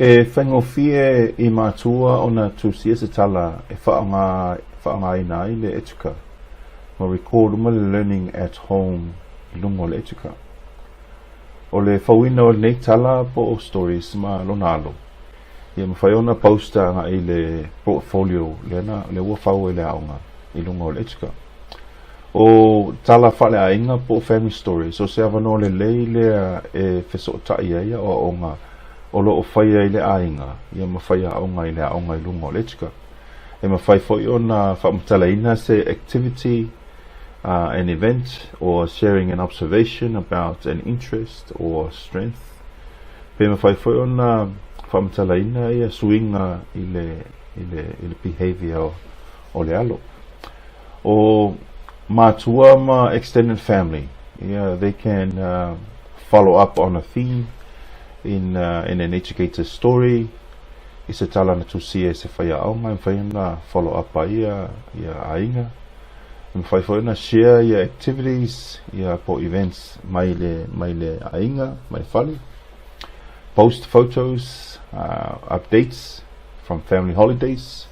E whengofie I mātua o na tūsia se tala e whaanga ina I le Educa. Ma record uma le learning at home I lungo le Educa. O le whawina o nei tala po o stories ma lonalo. Ia ma whaiona poster nga I le portfolio le ua whau le aonga I lungo le Educa. O tala whale ainga po family stories. O se avano le lei lea e wheso tai aia o aonga. O lo o faia I le ainga. Ia ma faia aonga I le aonga I lungo le Educa. E ma whai foi o na whaamtalaina se activity, an event, or sharing an observation about an interest or strength. Pe ma whai foi o na whaamtalaina ia suinga I le behavior o le alo. O mātua ma extended family. Yeah, they can follow up on a theme in an educator's story. I se tala na tusia se whaia aonga, I whaia na follow up a ia ainga. I whaia na share ia activities, ia po events mai le ainga, mai whale. Post photos, updates from family holidays,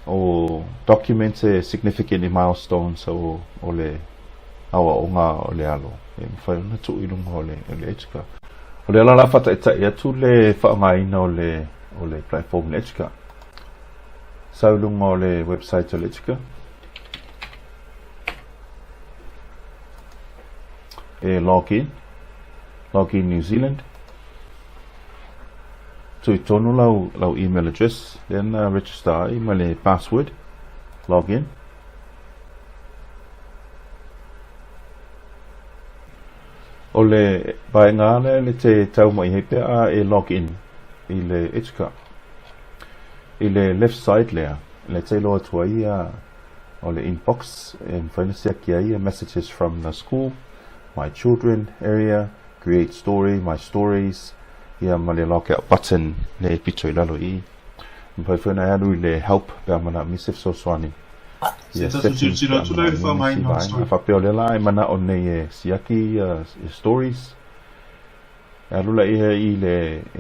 or document significant milestones o le awa onga o le alo. I whaia na tu ilunga o le Educa. O le ala whata e tai atu le whaangaina o le platform le Educa. Saulunga o le website o le Educa. E login New Zealand. Tui tonu lau email address, then register email le password, login. O le baenga le te tau mai hepe a e login I le Educa. I le left side lea, le te loa tua ia o le inbox, and whainasia ki ia messages from the school, my children area, create story, my stories, ia ma le lockout button le pito I lalo I. Mpai whaina alu I le help bea mana misif so swani. Ia settings bea mana misif a whapeo le la I mana o nei siaki stories. Alu la ia I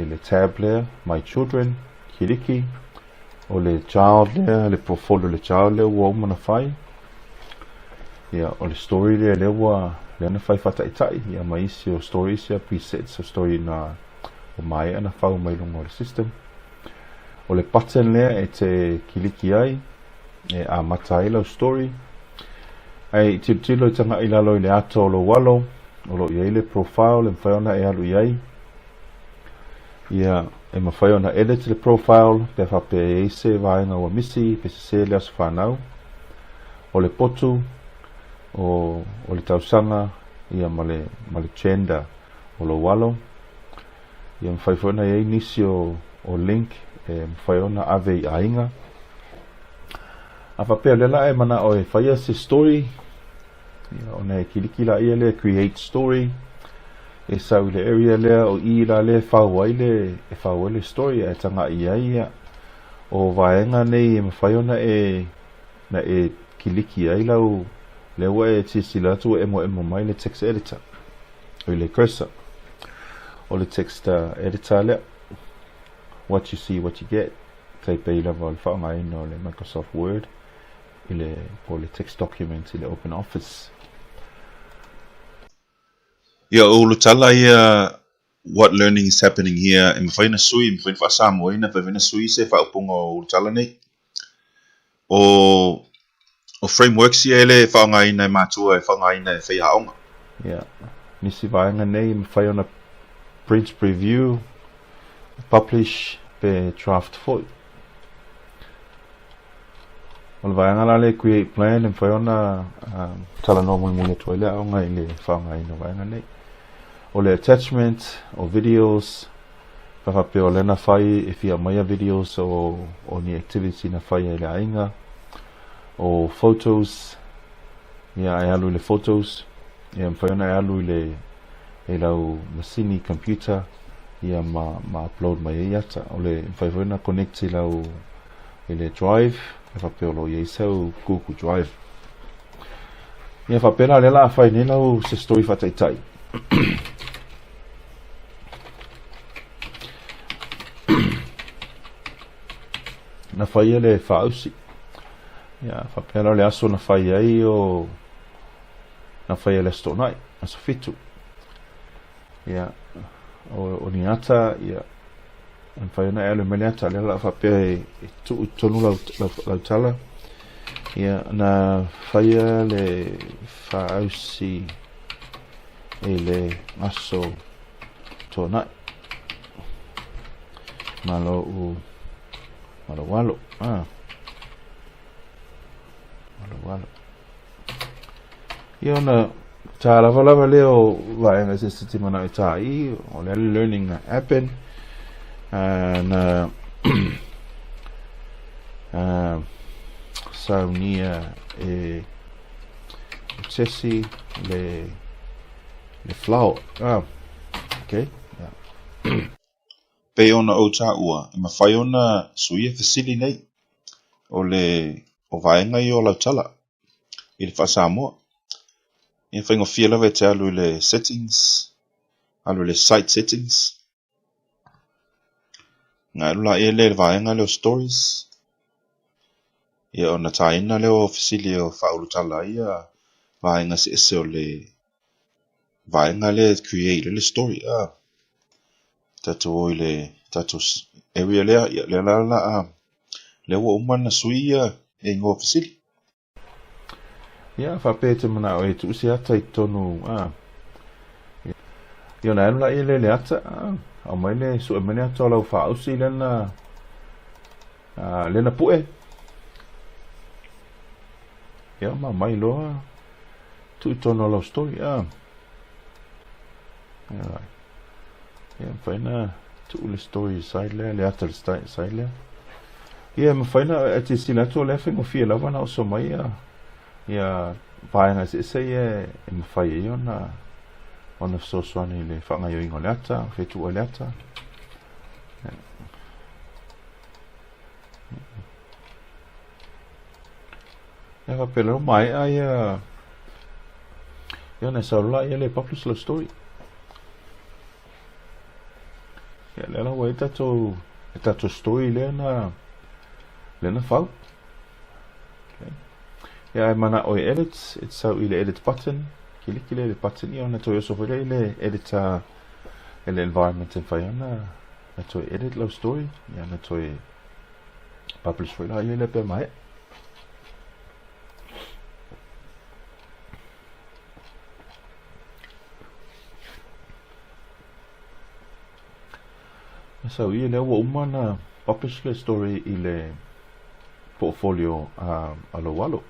le tab lea, my children, kiriki, o le child lea, le portfolio le child lea ua umana whai. Ia o le story lea le ua le ana whai whataitai, ia ma isi o stories ia presets o story na o mai ana whau mai lungo le system. O le button lea e te kiliki ai, e a matai lau story. Ai tilo I tanga I lalo I le ato o lo walo, o lo iai le profile, le mwhaiona e alu iai. Ia e mwhaiona edit le profile, pe whape e se vaenga ua misi, pe se le asu whanau. O le potu, o le tausanga, ia ma le gender o lo walo. Ia mwhaiona e nisi o link, e mwhaiona ave I ainga. A whapea lela e mana o e whaia se story, o nei kilikila ia le create story, e sau le area lea o I la le whawai le story e tanga ia o vaenga nei e mwhaiona na e kiliki ai lau le ua e tisila tu emo mai le text editor o le cursor o le text editor lea what you see what you get type ai lava le whaangaina o le Microsoft Word po le text document I le Open Office. Ia o lo tala ia what learning is happening here e mwhaina sui, mwhaina wha Samoan, mwhaina sui se wha upunga o lo tala nei. O frameworks ia ele whaangaina mātua e whaangaina e whai haonga. Ia, nisi vaenga nei mwhaiona print preview, publish pe draft foi. O le vaenga la le create plan e mwhaiona tala no mui tuaile aonga I le whaangaina vaenga nei. O le attachment o videos, whawhape o lena whai e whia maia videos o ni activity na whai e le ainga. O photos, ia e alu le photos, ia mwhaiona e alu e lau masini computer, ia ma upload mai e ata. O le mwhaiona connect I lau e le drive, whawhape o lo i sau Google Drive. Ia whapena le la whai ne lau se story whataitai. na faia le fausi ia whapela le aso na faia ai o na faia le stonai aso fitu ia o ni ata ia an faia na ele mele ata le la whapea e tonu lau tala ia na faia le fausi e le aso tonai malo walo ia na ta lava leo vaenga se sistema na tai o le learning na happen na saunia e sesi le flower okay yeah. Pe ona o ta ua e mawhai ona suia fasili nei o vaenga i o lautala i le wha Samoa i whaingo fia lawe te alu le settings alu le site settings ngā lula e le vaenga leo stories ia ona taina leo fasili o whaulu tala ia vaenga se ese o le vaenga le create le story tato area lea ia le la le wa umana suia e ngo fasili ia whape te mana o e tu se ata i tonu ia na la ile le ata au mai le su e mene ata lau whausi lena pue ia ma mai loa tu i tonu lau story ia whaina tu le story side le ata side le ia ma whaina te sila tu le whengo fia lawa na o so mai ia vaenga se e mawhai e ona sosoani le whangai o ingo le ata, whetu o le ata. Ia ka pelo mai ia na saurula ia le publish lo story. Ia le la wa tato story le na whau. Ja, mana o edit, it's so ile edit button. Kiliki le edit button ia na toi so fere ile edit ele environment in faiana. Na toi edit lo story, ia na toi publish for la ile pe mai. So ile wa umana publish le story ile portfolio alo walo.